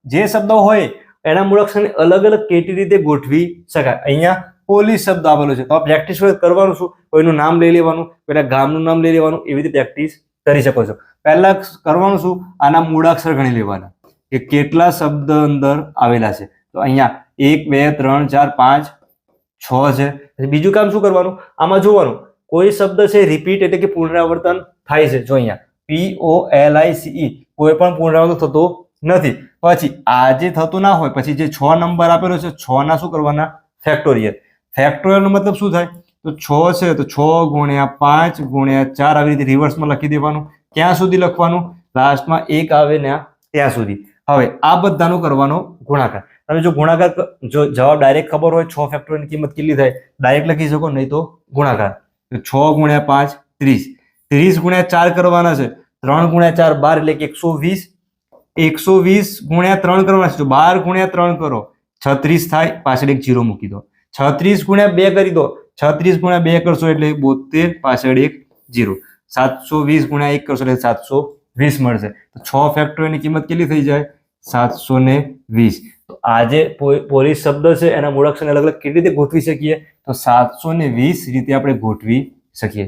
જે શબ્દ હોય એના મૂળાક્ષરને અલગ અલગ કેટી રીતે ગોઠવી શકાય. અહીંયા પોલીસ શબ્દ આવેલો છે તો પ્રેક્ટિસ કરવાનું શું, કોઈનું નામ લઈ લેવાનું, કોઈના ગામનું નામ લઈ લેવાનું, એવી રીતે પ્રેક્ટિસ કરી શકો છો. પહેલા કરવાનું શું, આના મૂળાક્ષર ગણી લેવાના કે કેટલા શબ્દ અંદર આવેલા છે. તો અહીંયા 1 2 3 4 5 6 છે. બીજું કામ શું કરવાનું, આમાં જોવાનું કોઈ શબ્દ છે રિપીટ એટલે કે પુનરાવર્તન થાય છે. જો અહીંયા POLICE કોઈ પણ પુનરાવર્તન થતો નથી. પછી આ જે થતું ના હોય પછી જે 6 નંબર આપેલો છે 6 ના શું કરવાના, ફેક્ટોરિયલ. ફેક્ટોરિયલનો મતલબ શું થાય, તો 6 છે તો 6 ગુણ્યા 5 ગુણ્યા 4 આવી રીતે રિવર્સમાં લખી દેવાનું. ક્યાં સુધી લખવાનું, લાસ્ટમાં 1 આવે ને ત્યાં સુધી. હવે આ બધાનો કરવાનો ગુણાકાર. તમે જો ગુણાકાર જો જવાબ ડાયરેક્ટ ખબર હોય 6 ફેક્ટોરિયલની કિંમત કેટલી થાય ડાયરેક્ટ લખી શકો, નહીં તો ગુણાકાર. તો 6 ગુણ્યા 5 30, 30 ગુણ્યા 4 કરવાના છે, 3 ગુણ્યા 4 12 એટલે કે 120, 120 ગુણ્યા 3 કરવાના છે. જો 12 ગુણ્યા 3 કરો 36 થાય, પાછળ એક 0 મૂકી દો. 36 ગુણ્યા 2 કરી દો, 36 ગુણ્યા 2 કરશો એટલે 72, પાછળ એક 0. 720 ગુણ્યા 1 કરશો એટલે 720 મળશે. તો 6 ફેક્ટોરિયલની કિંમત કેટલી થઈ જાય, 720. તો આ જે પોલીસ શબ્દ છે એના મૂળાક્ષરને અલગ અલગ કેવી રીતે ગોઠવી શકીએ, તો 720 રીતે આપણે ગોઠવી શકીએ.